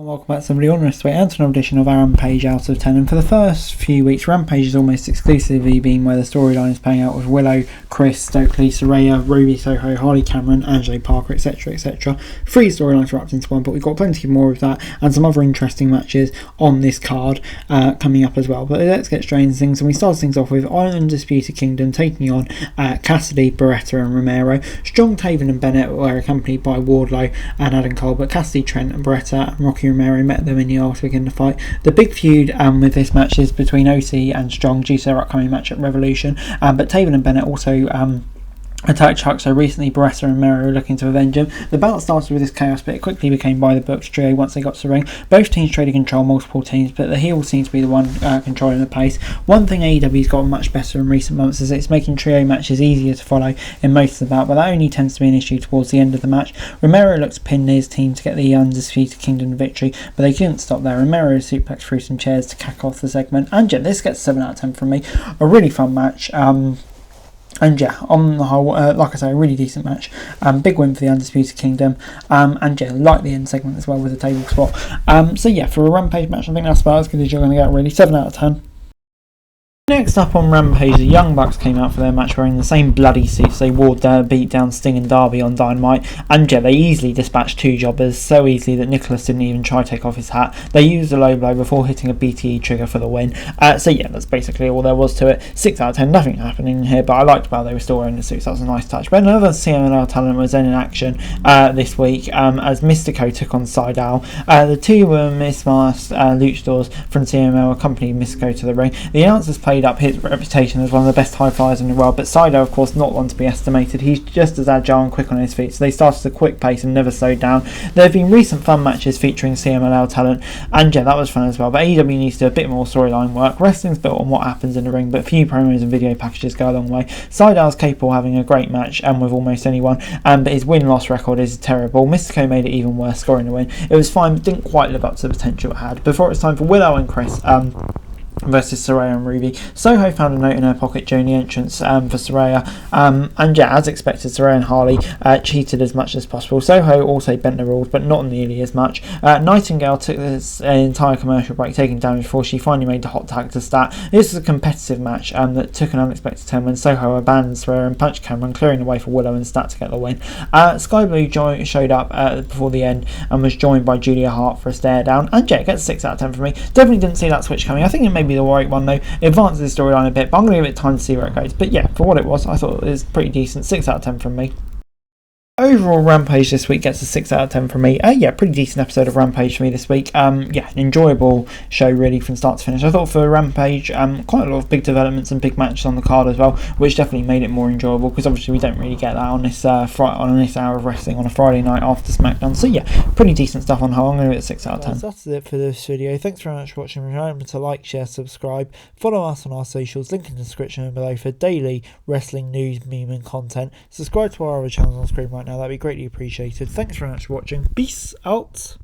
Welcome back to somebody on this way and to an edition of our Rampage Out of 10. And for the first few weeks, Rampage is almost exclusively been where the storyline is playing out with Willow, Chris, Stokely, Saraya, Ruby, Soho, Harley Cameron, Angelo Parker, etc, etc. 3 storylines wrapped into one, but we've got plenty more of that and some other interesting matches on this card coming up as well. But let's get straight into things, and we start things off with Undisputed Kingdom taking on Cassidy, Beretta and Romero. Strong, Taven and Bennett were accompanied by Wardlow and Adam Cole, but Cassidy, Trent and Beretta and Rocky Romero met them in the arse to begin the fight. The big feud with this match is between OC and Strong due to their upcoming match at Revolution, but Taven and Bennett also attacked Chuck, so recently Beretta and Romero were looking to avenge him. The battle started with this chaos, but it quickly became by the books trio once they got to the ring. Both teams tried to control multiple teams, but the heel seems to be the one controlling the pace. One thing AEW's got much better in recent months is it's making trio matches easier to follow in most of the bout, but that only tends to be an issue towards the end of the match. Romero looked to pin his team to get the Undisputed Kingdom victory, but they couldn't stop there. Romero suplexed through some chairs to kick off the segment, and yeah, this gets 7 out of 10 from me. A really fun match. And yeah, on the whole, like I say, a really decent match. Big win for the Undisputed Kingdom. And yeah, like the end segment as well with a table spot. So yeah, for a Rampage match, I think that's about as good as you're going to get, really. 7 out of 10. Next up on Rampage, the Young Bucks came out for their match wearing the same bloody suits they wore to beat down Sting and Darby on Dynamite, and yeah, they easily dispatched 2 jobbers, so easily that Nicholas didn't even try to take off his hat. They used a low blow before hitting a BTE trigger for the win. So yeah, that's basically all there was to it. 6 out of 10, nothing happening here, but I liked how they were still wearing the suits. That was a nice touch. But another CMLL talent was then in action this week as Mystico took on Sydal. The two were mismasked luchadors from CML accompanied Mystico to the ring. The announcers played up his reputation as one of the best high flyers in the world, but Sydal, of course, not one to be estimated. He's just as agile and quick on his feet, so they started at a quick pace and never slowed down. There have been recent fun matches featuring CMLL talent, and yeah, that was fun as well, but AEW needs to do a bit more storyline work. Wrestling's built on what happens in the ring, but few promos and video packages go a long way. Sydal's capable of having a great match, and with almost anyone, but his win-loss record is terrible. Mystico made it even worse, scoring the win. It was fine, but didn't quite live up to the potential it had. Before it's time for Willow and Chris versus Saraya and Ruby. Soho found a note in her pocket during the entrance for Saraya, and yeah, as expected, Saraya and Harley cheated as much as possible. Soho also bent the rules, but not nearly as much. Nightingale took this entire commercial break, taking damage before she finally made the hot tag to start. This was a competitive match that took an unexpected turn when Soho abandoned Saraya and punched Cameron, clearing the way for Willow and Stat to get the win. Sky Blue showed up before the end and was joined by Julia Hart for a stare down, and yeah, gets 6 out of 10 from me. Definitely didn't see that switch coming. I think it may be the right one though. It advances the storyline a bit, but I'm going to give it time to see where it goes. But yeah, for what it was, I thought it was pretty decent. 6 out of 10 from me. Overall, Rampage this week gets a 6 out of 10 from me. Yeah, pretty decent episode of Rampage for me this week. Yeah, an enjoyable show really from start to finish. I thought for Rampage, quite a lot of big developments and big matches on the card as well, which definitely made it more enjoyable, because obviously we don't really get that on this on this hour of wrestling on a Friday night after SmackDown. So yeah, pretty decent stuff on whole. I'm going to give it a 6 out of 10. So that's it for this video. Thanks very much for watching. Remember to like, share, subscribe, follow us on our socials, link in the description below for daily wrestling news, meme and content. Subscribe to our other channels on screen right now, that'd be greatly appreciated. Thanks very much for watching. Peace out.